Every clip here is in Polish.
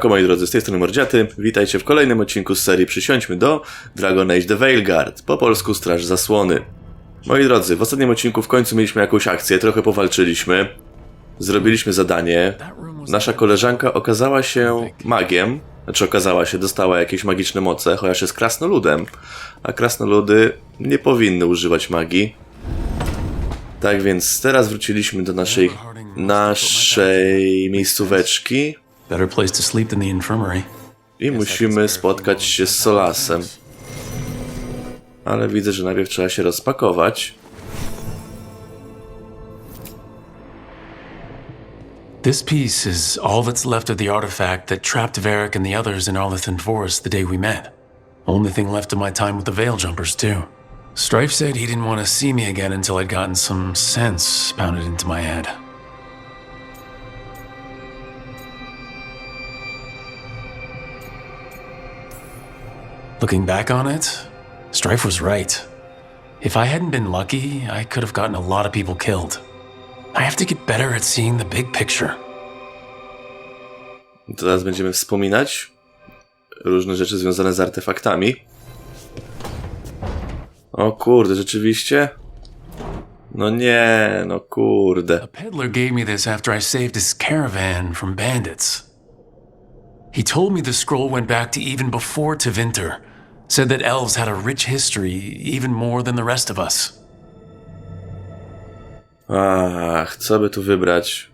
Siemanko moi drodzy, z tej strony Mordziaty. Witajcie w kolejnym odcinku z serii Przysiąźmy do Dragon Age the Veilguard, po polsku Straż Zasłony. Moi drodzy, w ostatnim odcinku w końcu mieliśmy jakąś akcję, trochę powalczyliśmy. Zrobiliśmy zadanie. Nasza koleżanka okazała się magiem. Dostała jakieś magiczne moce, chociaż jest krasnoludem. A krasnoludy nie powinny używać magii. Tak więc teraz wróciliśmy do naszej miejscóweczki. I musimy spotkać się z Solasem. Ale widzę, że najpierw trzeba się rozpakować. This piece is all that's left of the artifact that trapped Varric and the others in Arlington Forest the day we met. Only thing left of my time with the Veil Jumpers, too. Strife said he didn't want to see me again until I'd gotten some sense pounded into my head. Looking back on it, Strife was right. If I hadn't been lucky, I could have gotten a lot of people killed. I have to get better at seeing the big picture. Teraz będziemy wspominać różne rzeczy związane z artefaktami. O kurde, rzeczywiście? No nie, no kurde. A peddler gave me this after I saved his caravan from bandits. He told me the scroll went back to even before Tevinter. Said that elves had a rich history, even more than the rest of us. Ach, co by tu wybrać?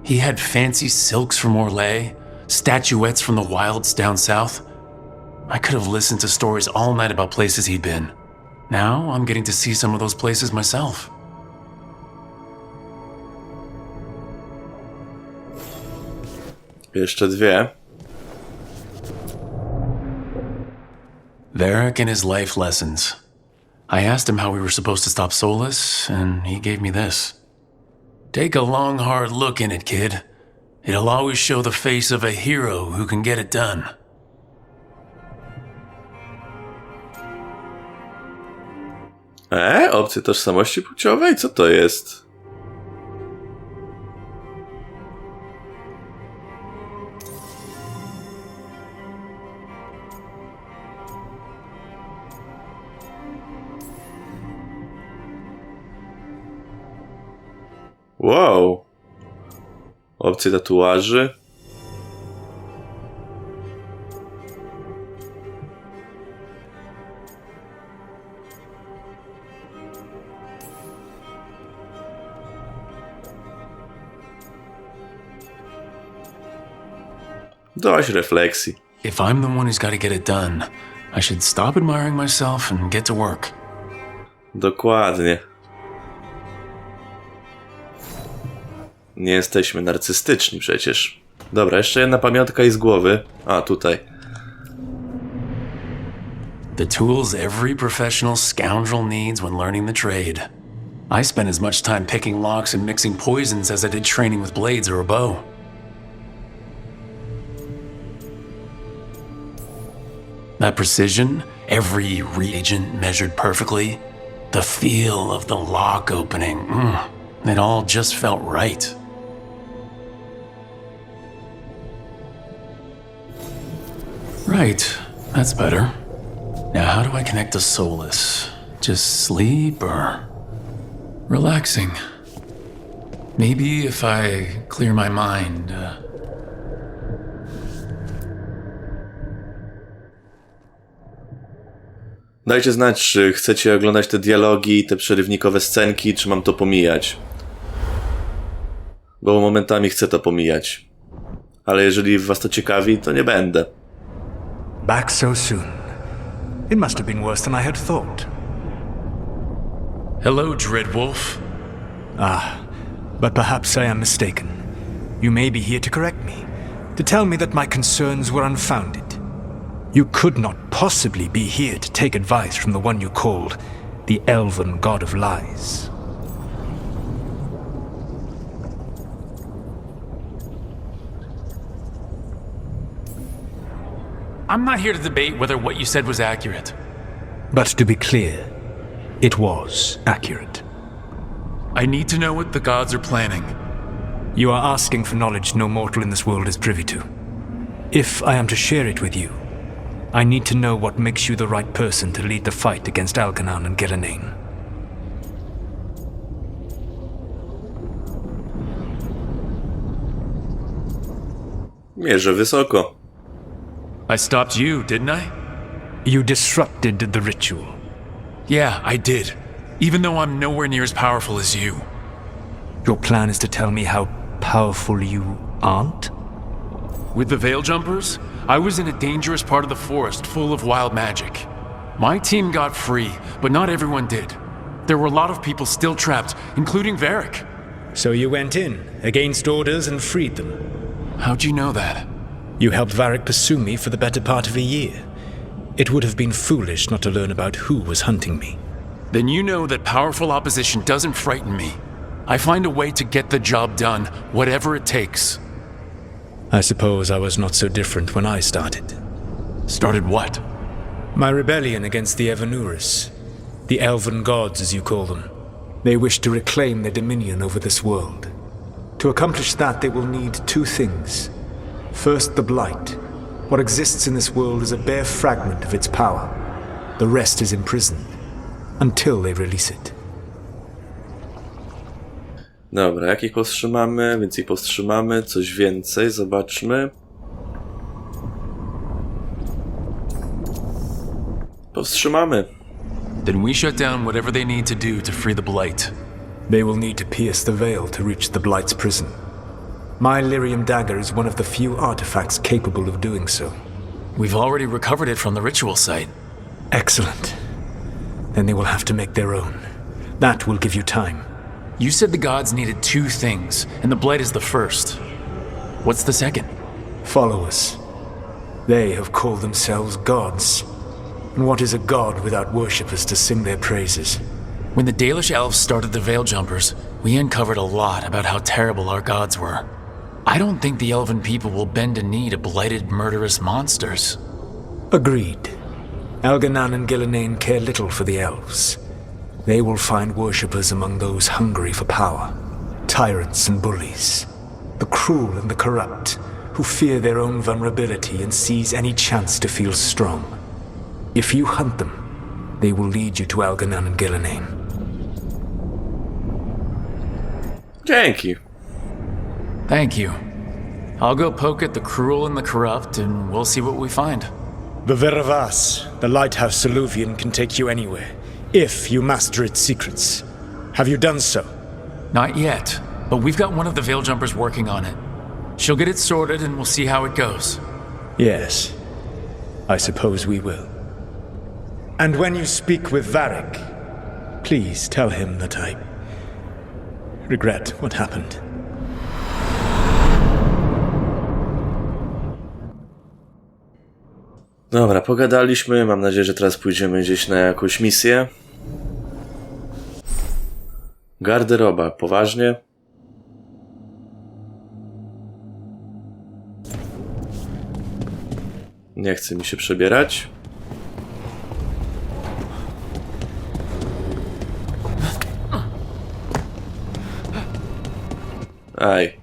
He had fancy silks from Orlais, statuettes from the wilds down south. I could have listened to stories all night about places he'd been. Now I'm getting to see some of those places myself. Jeszcze dwie. Varric and his life lessons. I asked him how we were supposed to stop Solus, and he gave me this. Take a long, hard look in it, kid. It'll always show the face of a hero who can get it done. Opcje tożsamości płciowej? Co to jest? Wow. Opcje tatuaży. Dość refleksji. If I'm the one who's got to get it done, I should stop admiring myself and get to work. Dokładnie. Nie jesteśmy narcystyczni przecież. Dobra, jeszcze jedna pamiątka i z głowy. A, tutaj. The tools every professional scoundrel needs when learning the trade. I spent as much time picking locks and mixing poisons as I did training with blades or a bow. That precision, every reagent measured perfectly, the feel of the lock opening, it all just felt right. Right, that's better. Now how do I connect to Solus? Just sleep or relaxing? Maybe if I clear my mind. Dajcie znać, czy chcecie oglądać te dialogi, te przerywnikowe scenki, czy mam to pomijać. Bo momentami chcę to pomijać. Ale jeżeli was to ciekawi, to nie będę. Back so soon. It must have been worse than I had thought. Hello, Dreadwolf. But perhaps I am mistaken. You may be here to correct me, to tell me that my concerns were unfounded. You could not possibly be here to take advice from the one you called the Elven God of Lies. I'm not here to debate whether what you said was accurate. But to be clear, it was accurate. I need to know what the gods are planning. You are asking for knowledge no mortal in this world is privy to. If I am to share it with you, I need to know what makes you the right person to lead the fight against Algernon and Gillenane. Mierzę wysoko. I stopped you, didn't I? You disrupted the ritual. Yeah, I did. Even though I'm nowhere near as powerful as you. Your plan is to tell me how powerful you aren't? With the Veil Jumpers, I was in a dangerous part of the forest full of wild magic. My team got free, but not everyone did. There were a lot of people still trapped, including Varric. So you went in, against orders, and freed them. How'd you know that? You helped Varric pursue me for the better part of a year. It would have been foolish not to learn about who was hunting me. Then you know that powerful opposition doesn't frighten me. I find a way to get the job done, whatever it takes. I suppose I was not so different when I started. Started what? My rebellion against the Evanuris. The elven gods, as you call them. They wish to reclaim their dominion over this world. To accomplish that, they will need two things. First, the Blight. What exists in this world is a bare fragment of its power. The rest is imprisoned, until they release it. Dobra, jak ich powstrzymamy? Więc ich powstrzymamy. Coś więcej, zobaczmy. Powstrzymamy. Then we shut down whatever they need to do to free the Blight. They will need to pierce the veil to reach the Blight's prison. My lyrium dagger is one of the few artifacts capable of doing so. We've already recovered it from the ritual site. Excellent. Then they will have to make their own. That will give you time. You said the gods needed two things, and the Blight is the first. What's the second? Follow us. They have called themselves gods. And what is a god without worshippers to sing their praises? When the Dalish elves started the Veil Jumpers, we uncovered a lot about how terrible our gods were. I don't think the elven people will bend a knee to blighted, murderous monsters. Agreed. Algernon and Gillenane care little for the elves. They will find worshippers among those hungry for power. Tyrants and bullies. The cruel and the corrupt, who fear their own vulnerability and seize any chance to feel strong. If you hunt them, they will lead you to Algernon and Gillenane. Dzięki. Thank you. I'll go poke at the cruel and the corrupt, and we'll see what we find. The Veravas, the lighthouse Selouvian, can take you anywhere, if you master its secrets. Have you done so? Not yet, but we've got one of the Veil Jumpers working on it. She'll get it sorted, and we'll see how it goes. Yes, I suppose we will. And when you speak with Varric, please tell him that I regret what happened. Dobra, pogadaliśmy. Mam nadzieję, że teraz pójdziemy gdzieś na jakąś misję. Garderoba, poważnie? Nie chce mi się przebierać. Aj,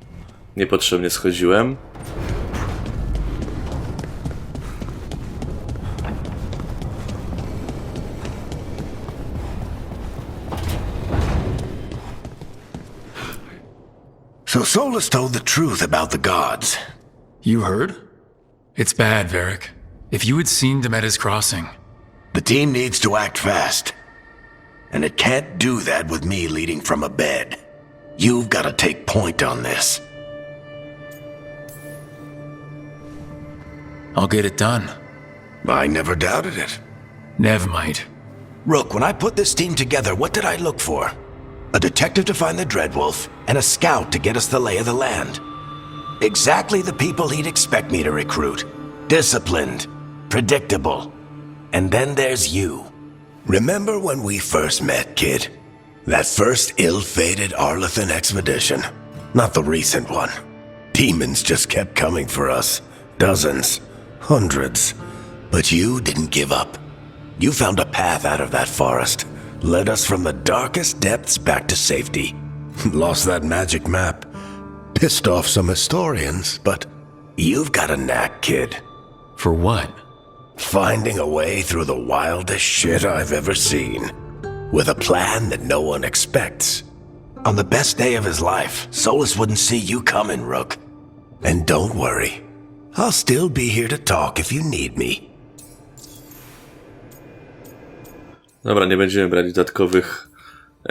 niepotrzebnie schodziłem. So Solus told the truth about the gods. You heard? It's bad, Varric. If you had seen Demeda's crossing. The team needs to act fast. And it can't do that with me leading from a bed. You've got to take point on this. I'll get it done. I never doubted it. Nev might. Rook, when I put this team together, what did I look for? A detective to find the Dreadwolf, and a scout to get us the lay of the land. Exactly the people he'd expect me to recruit. Disciplined, predictable. And then there's you. Remember when we first met, kid? That first ill-fated Arlathan expedition. Not the recent one. Demons just kept coming for us. Dozens. Hundreds. But you didn't give up. You found a path out of that forest, led us from the darkest depths back to safety. Lost that magic map. Pissed off some historians, but you've got a knack, kid. For what? Finding a way through the wildest shit I've ever seen. With a plan that no one expects. On the best day of his life, Solus wouldn't see you coming, Rook. And don't worry. I'll still be here to talk if you need me. Dobra, nie będziemy brać dodatkowych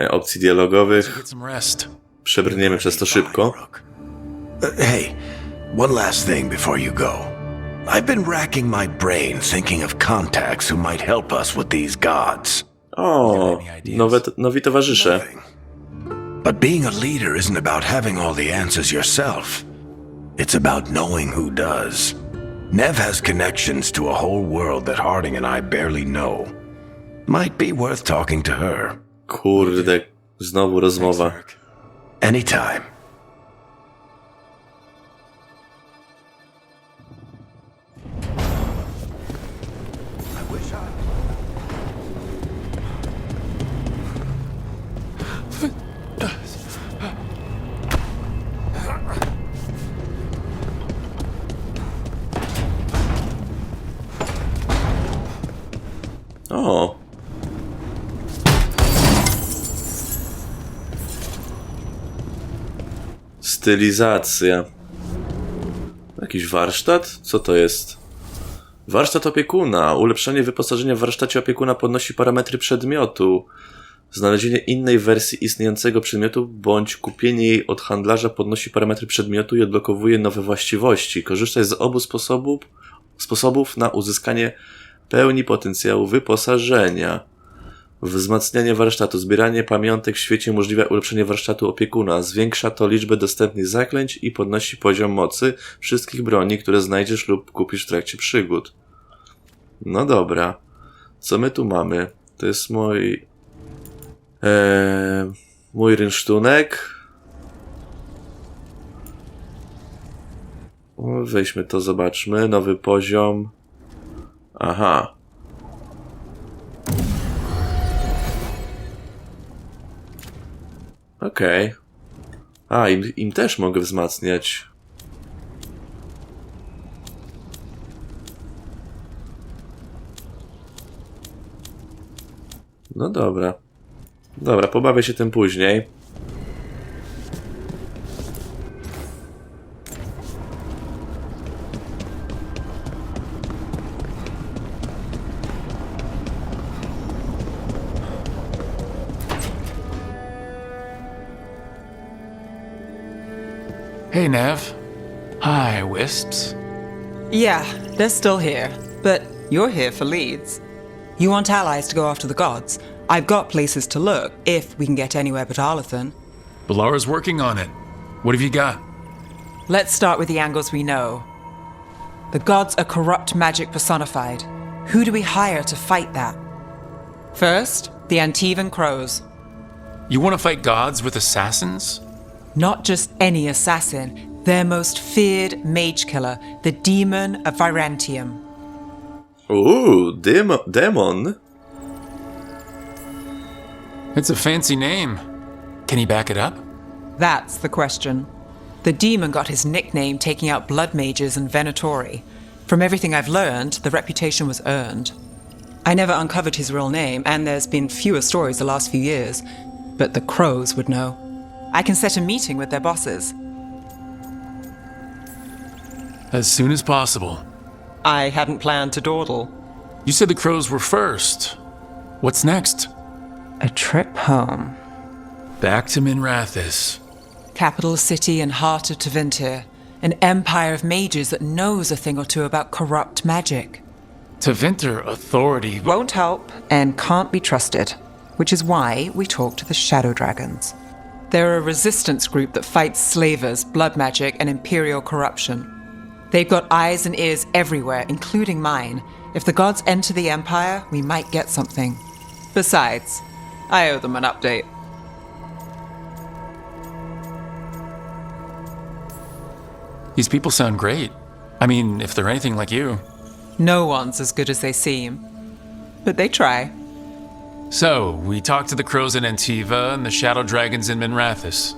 opcji dialogowych. Get some rest. Przebrniemy przez to szybko. Hey, one last thing before you go. I've been racking my brain thinking of contacts who might help us with these gods. O, nowi towarzysze. But being a leader isn't about having all the answers yourself. It's about knowing who does. Nev has connections to a whole world that Harding and I barely know. Might be worth talking to her. Kurde, znowu rozmowa. Anytime. O. Stylizacja. Jakiś warsztat? Co to jest? Warsztat opiekuna. Ulepszenie wyposażenia w warsztacie opiekuna podnosi parametry przedmiotu. Znalezienie innej wersji istniejącego przedmiotu bądź kupienie jej od handlarza podnosi parametry przedmiotu i odblokowuje nowe właściwości. Korzystaj z obu sposobów na uzyskanie pełni potencjału wyposażenia. Wzmacnianie warsztatu. Zbieranie pamiątek w świecie umożliwia ulepszenie warsztatu opiekuna. Zwiększa to liczbę dostępnych zaklęć i podnosi poziom mocy wszystkich broni, które znajdziesz lub kupisz w trakcie przygód. No dobra. Co my tu mamy? To jest mój rynsztunek. Weźmy to, zobaczmy. Nowy poziom. Aha. Okej. A, im też mogę wzmacniać. No dobra. Dobra, pobawię się tym później. Hey, Nev. Hi, Wisps. Yeah, they're still here, but you're here for leads. You want allies to go after the gods? I've got places to look, if we can get anywhere but Arlathan. Balara's working on it. What have you got? Let's start with the angles we know. The gods are corrupt magic personified. Who do we hire to fight that? First, the Antivan Crows. You want to fight gods with assassins? Not just any assassin, their most feared mage killer, the Demon of Virantium. Ooh, demon. It's a fancy name. Can he back it up? That's the question. The demon got his nickname taking out blood mages and Venatori. From everything I've learned, the reputation was earned. I never uncovered his real name, and there's been fewer stories the last few years, but the Crows would know. I can set a meeting with their bosses. As soon as possible. I hadn't planned to dawdle. You said the Crows were first. What's next? A trip home. Back to Minrathis. Capital city and heart of Tevinter. An empire of mages that knows a thing or two about corrupt magic. Tevinter authority. Won't help and can't be trusted, which is why we talk to the Shadow Dragons. They're a resistance group that fights slavers, blood magic, and imperial corruption. They've got eyes and ears everywhere, including mine. If the gods enter the Empire, we might get something. Besides, I owe them an update. These people sound great. I mean, if they're anything like you. No one's as good as they seem. but they try. So, we talked to the crows in Antiva and the shadow dragons in Minrathous.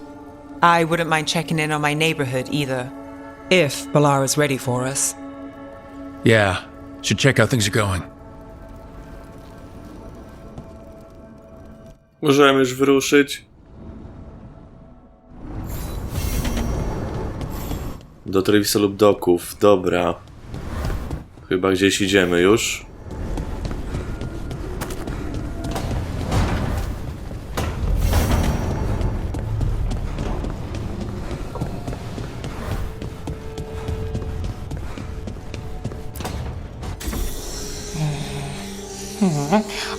I wouldn't mind checking in on my neighborhood either, if Balara's ready for us. Yeah, should check how things are going. Możemy już wyruszyć. Do Trevisa lub doków, dobra. Chyba gdzieś idziemy już.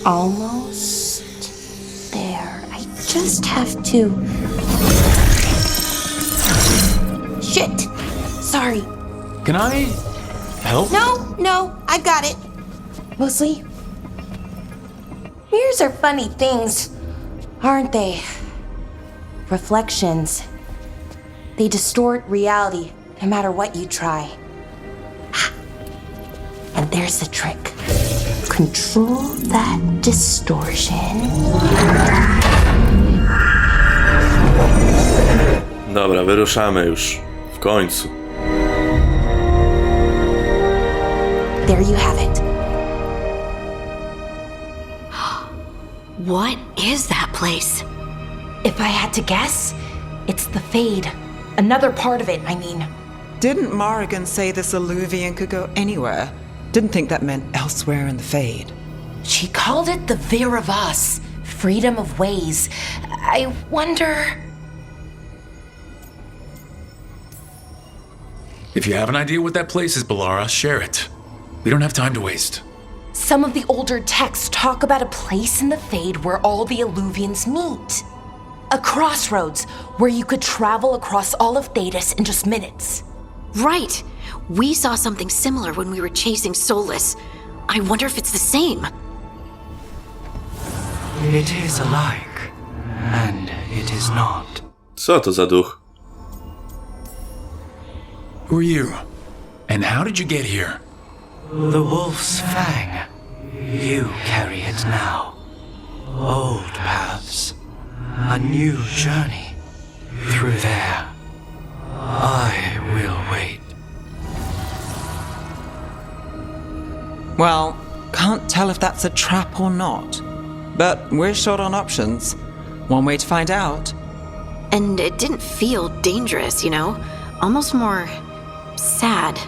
Almost there. I just have to... Shit! Sorry. Can I help? No, I got it. Mostly, mirrors are funny things, aren't they? Reflections. They distort reality, no matter what you try. And there's the trick. Control that distortion. Dobra, wyruszamy już. W końcu. There you have it. What is that place? If I had to guess, it's the Fade. Another part of it, I mean. Didn't Morrigan say this Alluvian could go anywhere? Didn't think that meant elsewhere in the Fade. She called it the Veer of Us, freedom of ways. I wonder... If you have an idea what that place is, Balara, share it. We don't have time to waste. Some of the older texts talk about a place in the Fade where all the Alluvians meet. A crossroads where you could travel across all of Thedas in just minutes. Right. We saw something similar when we were chasing Solus. I wonder if it's the same. It is alike, and it is not. Co to za duch? Who are you? And how did you get here? The wolf's fang. You carry it now. Old paths. A new journey. Through there. I will wait. Well, can't tell if that's a trap or not. But we're short on options. One way to find out. And it didn't feel dangerous, you know? Almost more... sad.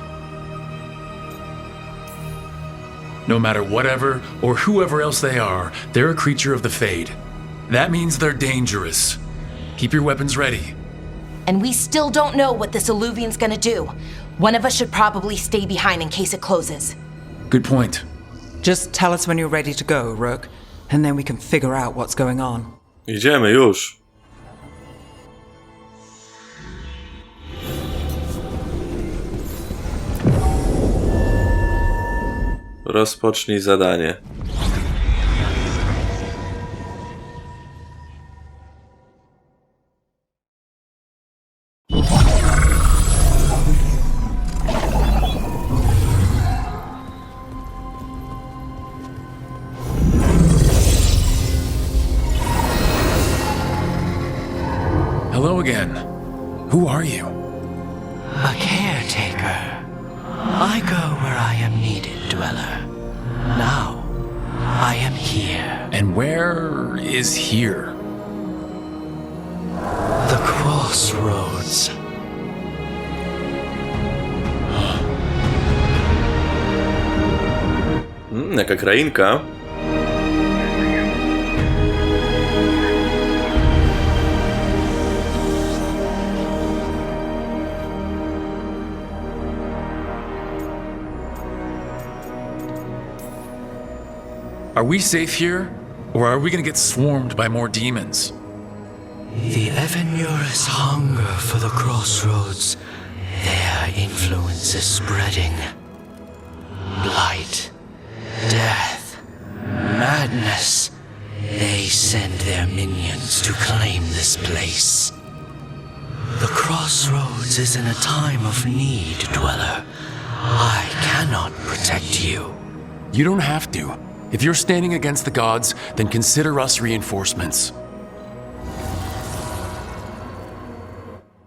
No matter whatever or whoever else they are, they're a creature of the Fade. That means they're dangerous. Keep your weapons ready. And we still don't know what this Alluvian's gonna do. One of us should probably stay behind in case it closes. Good point. Just tell us when you're ready to go, Rook, and then we can figure out what's going on. Idziemy już. Rozpocznij zadanie. Hello again. Who are you? A caretaker. I go where I am needed, dweller. Now, I am here. And where is here? The crossroads. Jaka krainka. Are we safe here? Or are we gonna get swarmed by more demons? The Evanurus hunger for the crossroads. Their influence is spreading. Blight, death, madness. They send their minions to claim this place. The crossroads is in a time of need, dweller. I cannot protect you. You don't have to. If you're standing against the gods, then consider us reinforcements.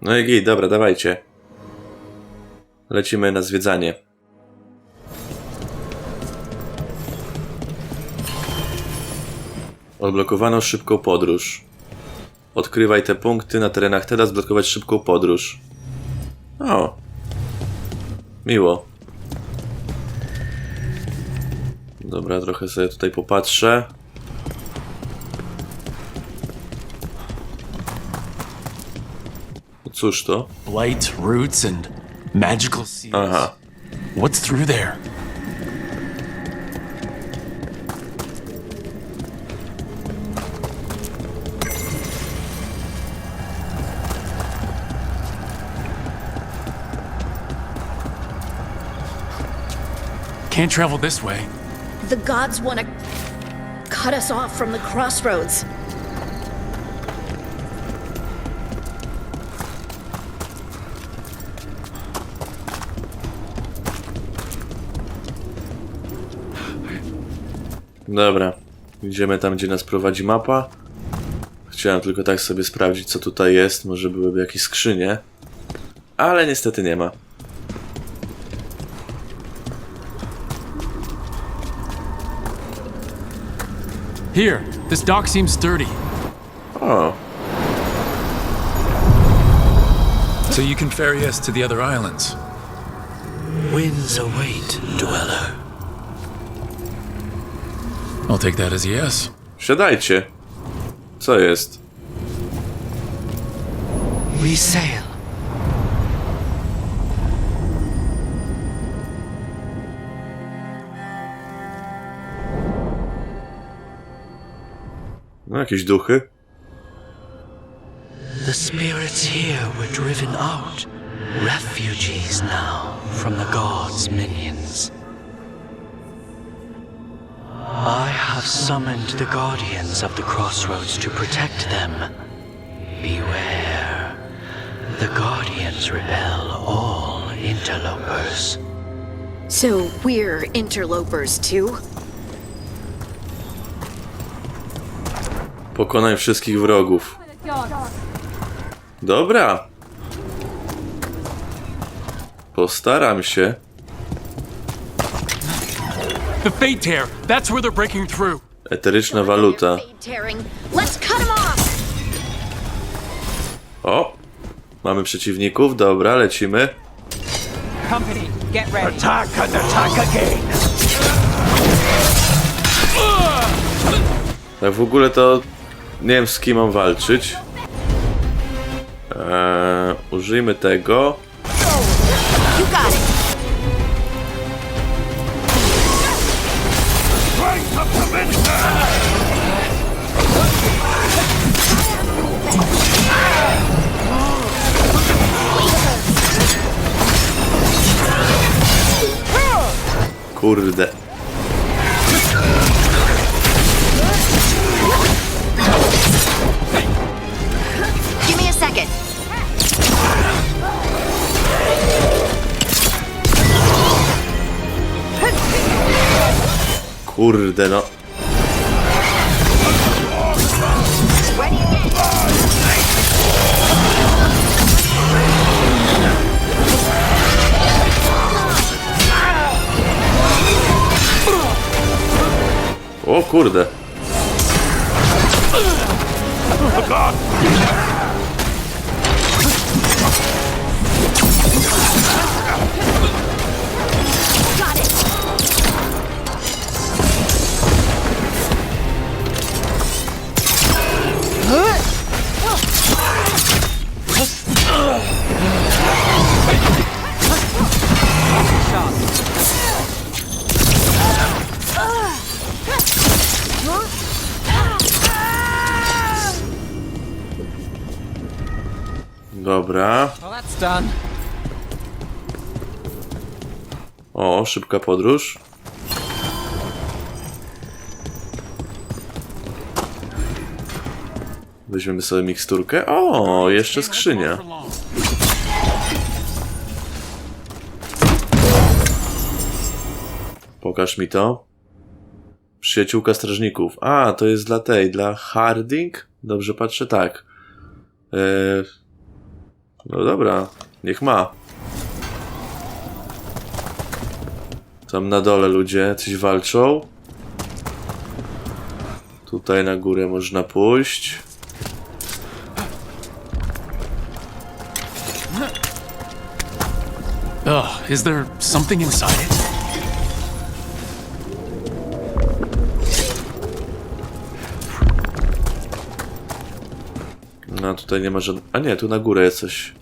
No i git, dobra, dawajcie. Lecimy na zwiedzanie. Odblokowano szybką podróż. Odkrywaj te punkty na terenach Thedas, blokować szybką podróż. O. Miło. Dobra, trochę sobie tutaj popatrzę. Cóż to? Blight, roots, and magical seeds. Aha. What's through there? Can't travel this way. The gods want to cut us off from the crossroads. Dobra. Idziemy tam, gdzie nas prowadzi mapa. Chciałem tylko tak sobie sprawdzić, co tutaj jest. Może byłyby jakieś skrzynie. Ale niestety nie ma. Here, this dock seems sturdy. O. So you can ferry us to the other islands. Winds await, dweller. I'll take that as a yes. Wsiadajcie. Co jest? We sail. No, jakieś duchy. The spirits here were driven out, refugees now from the gods' minions. I have summoned the guardians of the crossroads to protect them. Beware. The guardians repel all interlopers. So we're interlopers too? Pokonaj wszystkich wrogów. Dobra. Postaram się. The Fate Tear! That's where they're breaking through! Eteryczna waluta. Tearing. Let's cut them off! O! Mamy przeciwników, dobra, lecimy. Company, get ready. Attack and attack again! Tak w ogóle to nie wiem, z kim mam walczyć. Użyjmy tego. You got it! Kurde. Give me a second. Kurde, no. O kurde. Dobra. Well, that's done. O, szybka podróż. Weźmiemy sobie miksturkę. O, jeszcze skrzynia. Pokaż mi to. Przyjaciółka strażników. A, to jest dla tej, dla Harding? Dobrze patrzę, tak. No dobra, niech ma. Tam na dole ludzie coś walczą. Tutaj na górę można pójść. Is there something inside it? No tutaj nie ma żadnego... A nie, tu na górę jest coś.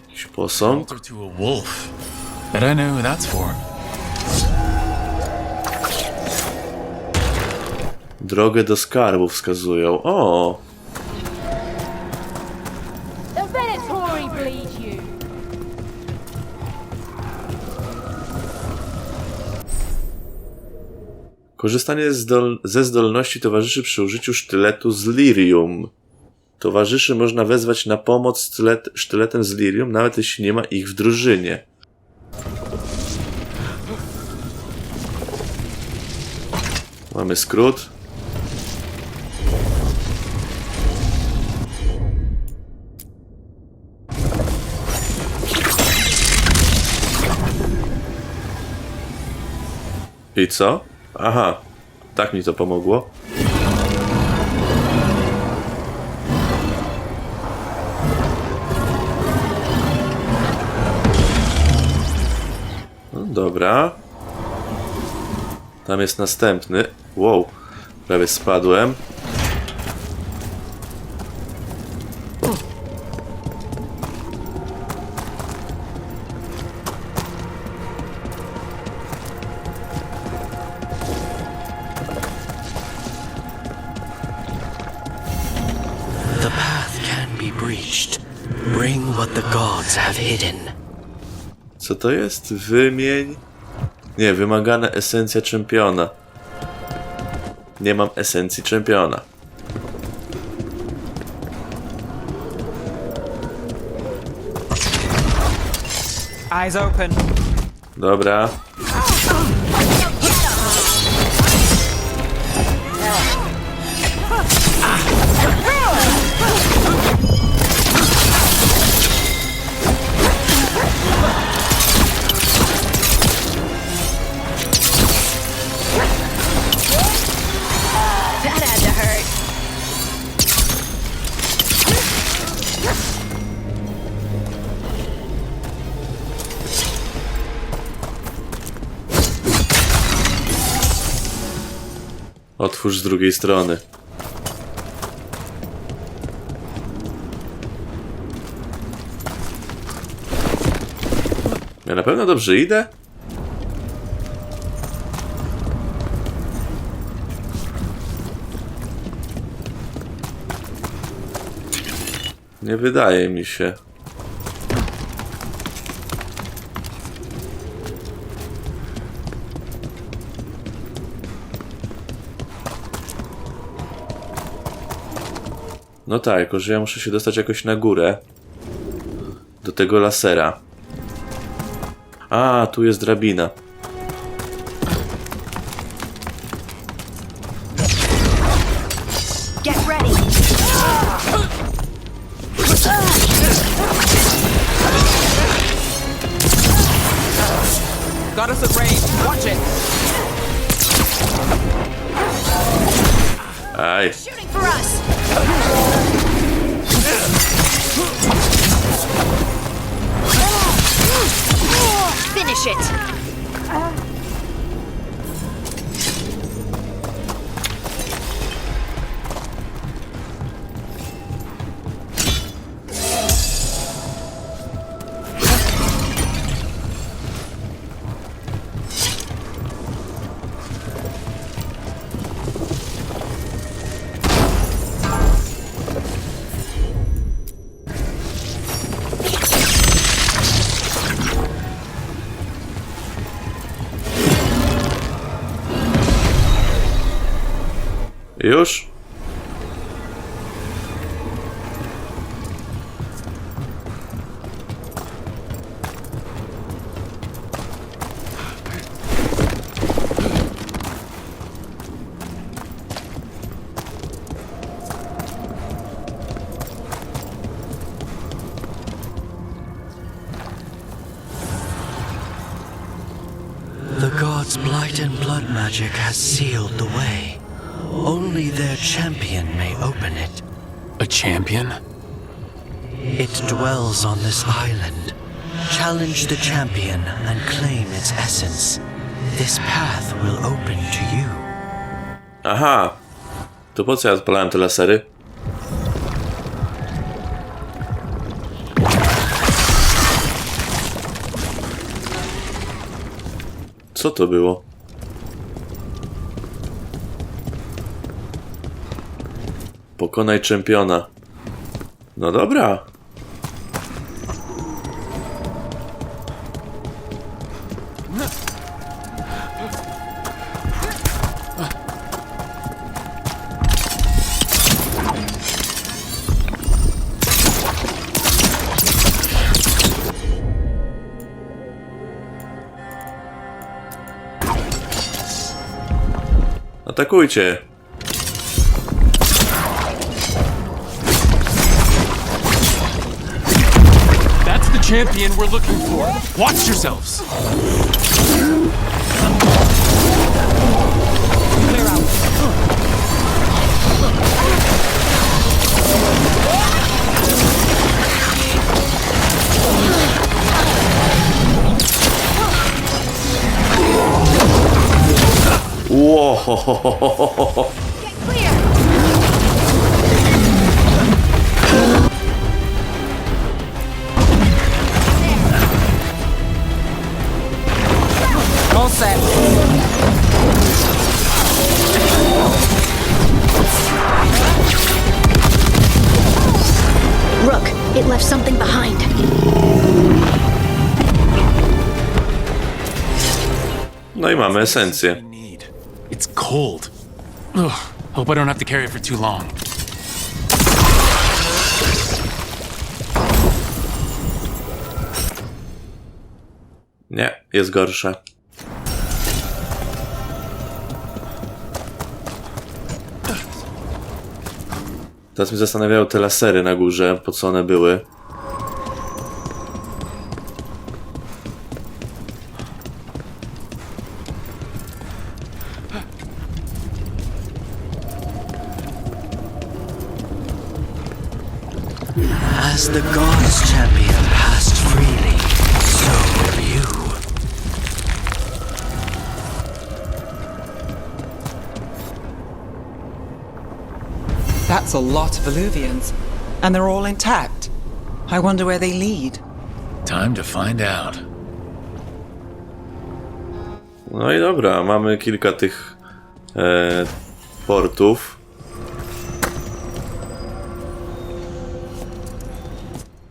Jakiś posąg. Altar to a wolf. Bet I know who that's for. Drogę do skarbu wskazują. O! The Venatori bleed you. Korzystanie ze zdolności towarzyszy przy użyciu sztyletu z lirium. Towarzyszy można wezwać na pomoc sztyletem z lirium, nawet jeśli nie ma ich w drużynie. Mamy skrót. I co? Aha, tak mi to pomogło. No dobra. Tam jest następny. Wow, prawie spadłem. The path can be breached. Bring what the gods have hidden. Co to jest? Wymień... Nie, wymagana esencja czempiona. Nie mam esencji czempiona. Eyes open. Dobra. That had to hurt. Otwórz z drugiej strony. Ja na pewno dobrze idę? Nie wydaje mi się. No tak, tylko że ja muszę się dostać jakoś na górę. Do tego lasera. A, tu jest drabina. Get ready. Got us at range. Watch it. Aj. Shooting for us. Finish it. Już? gods' blight and blood magic has sealed the way. Only their champion may open it. A champion? It dwells on this island. Challenge the champion and claim its essence. This path will open to you. Aha! To po co ja odpalałem te lasery? Co to było? Pokonaj czempiona. No dobra. Atakujcie! That's the champion we're looking for. Watch yourselves. Clear out. Wow. Get clear. All set. Rook, it left something behind. No i mamy esencję. It's cold. Ugh, hope I don't have to carry it for too long. Nie, jest gorsze. Teraz mnie zastanawiają te lasery na górze, po co one były. As the gods' champion passed freely, so will you. That's a lot of Illuvians. And they're all intact. I wonder where they lead. Time to find out. No i dobra, mamy kilka tych portów.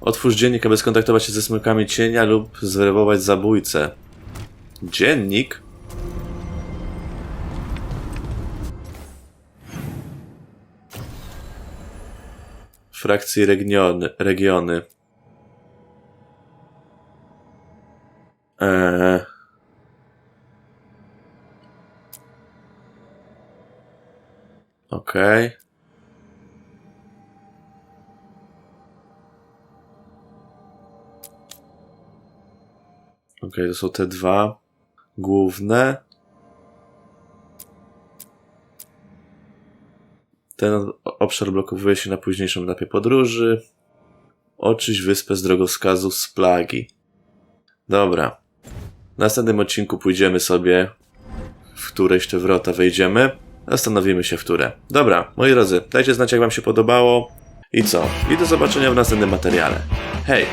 Otwórz dziennik, aby skontaktować się ze smykami cienia lub zwerybować zabójcę. Dziennik? Frakcji regiony. Okej. Okej, to są te dwa główne. Ten obszar blokowuje się na późniejszym etapie podróży. Oczyść wyspę z drogowskazów z plagi. Dobra. W następnym odcinku pójdziemy sobie, w któreś te wrota wejdziemy. Zastanowimy się, w które. Dobra, moi drodzy, dajcie znać, jak wam się podobało. I co? I do zobaczenia w następnym materiale. Hej!